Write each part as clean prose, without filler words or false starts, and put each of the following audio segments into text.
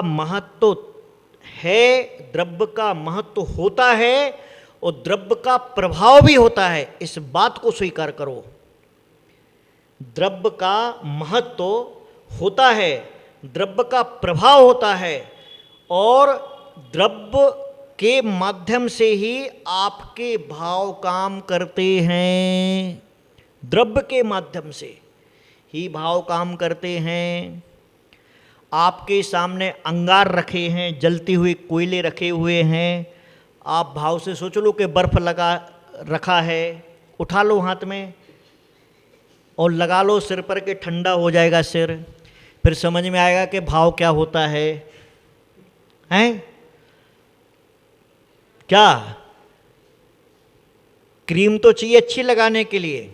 महत्व है, द्रव्य का महत्व होता है और द्रव्य का प्रभाव भी होता है, इस बात को स्वीकार करो। द्रव्य का महत्व होता है, द्रव्य का प्रभाव होता है और द्रव्य के माध्यम से ही आपके भाव काम करते हैं। द्रव्य के माध्यम से ही भाव काम करते हैं। आपके सामने अंगार रखे हैं, जलती हुई कोयले रखे हुए हैं, आप भाव से सोच लो कि बर्फ लगा रखा है, उठा लो हाथ में और लगा लो सिर पर के ठंडा हो जाएगा सिर, फिर समझ में आएगा कि भाव क्या होता है। हैं क्या क्रीम तो चाहिए अच्छी लगाने के लिए,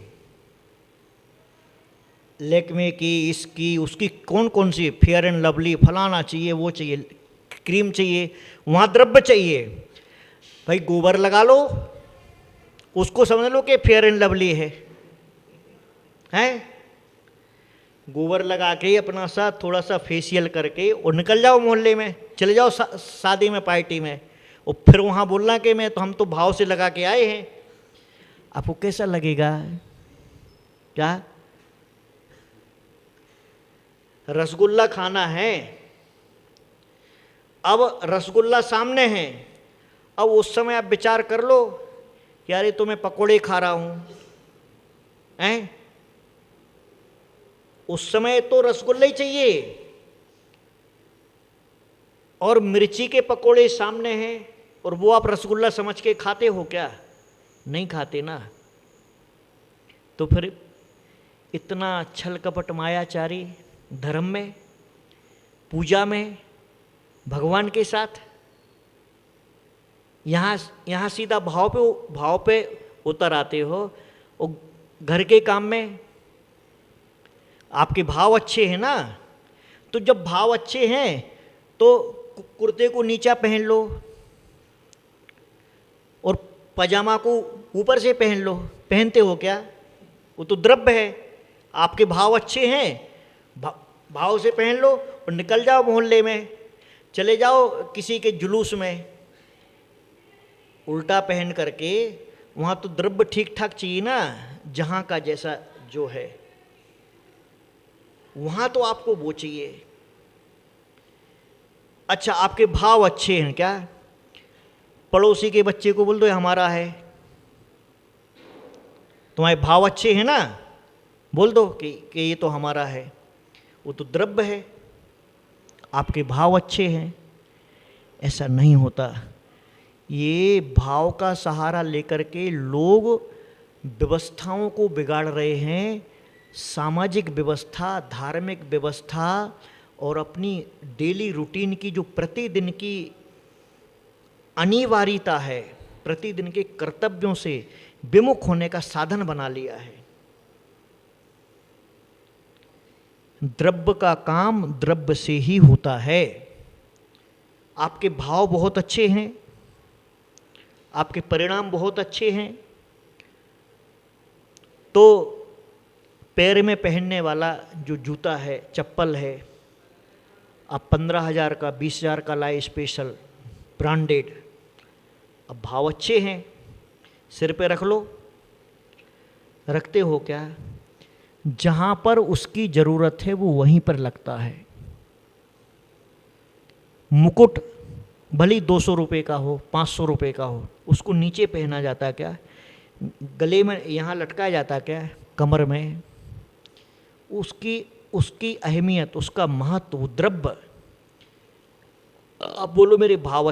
लेक्मे की, इसकी, उसकी, कौन कौन सी, फेयर एंड लवली, फलाना चाहिए, वो चाहिए, क्रीम चाहिए, वहाँ द्रव्य चाहिए। भाई गोबर लगा लो, उसको समझ लो कि फेयर एंड लवली है। गोबर लगा के अपना सा थोड़ा सा फेशियल करके और निकल जाओ मोहल्ले में, चले जाओ शादी में, पार्टी में, और फिर वहाँ बोलना कि हम तो भाव से लगा के आए हैं। आपको कैसा लगेगा? क्या रसगुल्ला खाना है, अब रसगुल्ला सामने है, अब उस समय आप विचार कर लो कि यार ये तो मैं पकोड़े खा रहा हूं, हैं? उस समय तो रसगुल्ला ही चाहिए, और मिर्ची के पकोड़े सामने हैं और वो आप रसगुल्ला समझ के खाते हो क्या? नहीं खाते ना। तो फिर इतना छल कपट मायाचारी धर्म में, पूजा में, भगवान के साथ, यहाँ सीधा भाव पे उतर आते हो। और घर के काम में आपके भाव अच्छे हैं ना, तो जब भाव अच्छे हैं तो कुर्ते को नीचा पहन लो और पजामा को ऊपर से पहन लो। पहनते हो क्या? वो तो द्रव्य है। आपके भाव अच्छे हैं, भाव से पहन लो और निकल जाओ मोहल्ले में, चले जाओ किसी के जुलूस में, उल्टा पहन करके। वहाँ तो द्रव्य ठीक ठाक चाहिए ना, जहाँ का जैसा जो है, वहाँ तो आपको वो चाहिए। अच्छा, आपके भाव अच्छे हैं क्या? पड़ोसी के बच्चे को बोल दो ये हमारा है, तुम्हारे भाव अच्छे हैं ना, बोल दो कि ये तो हमारा है। वो तो द्रव्य है, आपके भाव अच्छे हैं। ऐसा नहीं होता। ये भाव का सहारा लेकर के लोग व्यवस्थाओं को बिगाड़ रहे हैं। सामाजिक व्यवस्था, धार्मिक व्यवस्था और अपनी डेली रूटीन की जो प्रतिदिन की अनिवार्यता है, प्रतिदिन के कर्तव्यों से विमुख होने का साधन बना लिया है। द्रव्य का काम द्रव्य से ही होता है। आपके भाव बहुत अच्छे हैं, आपके परिणाम बहुत अच्छे हैं, तो पैर में पहनने वाला जो जूता है, चप्पल है, अब 15,000 का, 20,000 का लाए स्पेशल ब्रांडेड, अब भाव अच्छे हैं, सिर पे रख लो। रखते हो क्या? जहाँ पर उसकी ज़रूरत है वो वहीं पर लगता है। मुकुट भली 200 रुपये का हो, 500 रुपये का हो, उसको नीचे पहना जाता है क्या? गले में यहाँ लटकाया जाता है क्या? कमर में? उसकी अहमियत, उसका महत्व, द्रव्य। अब बोलो मेरे भाव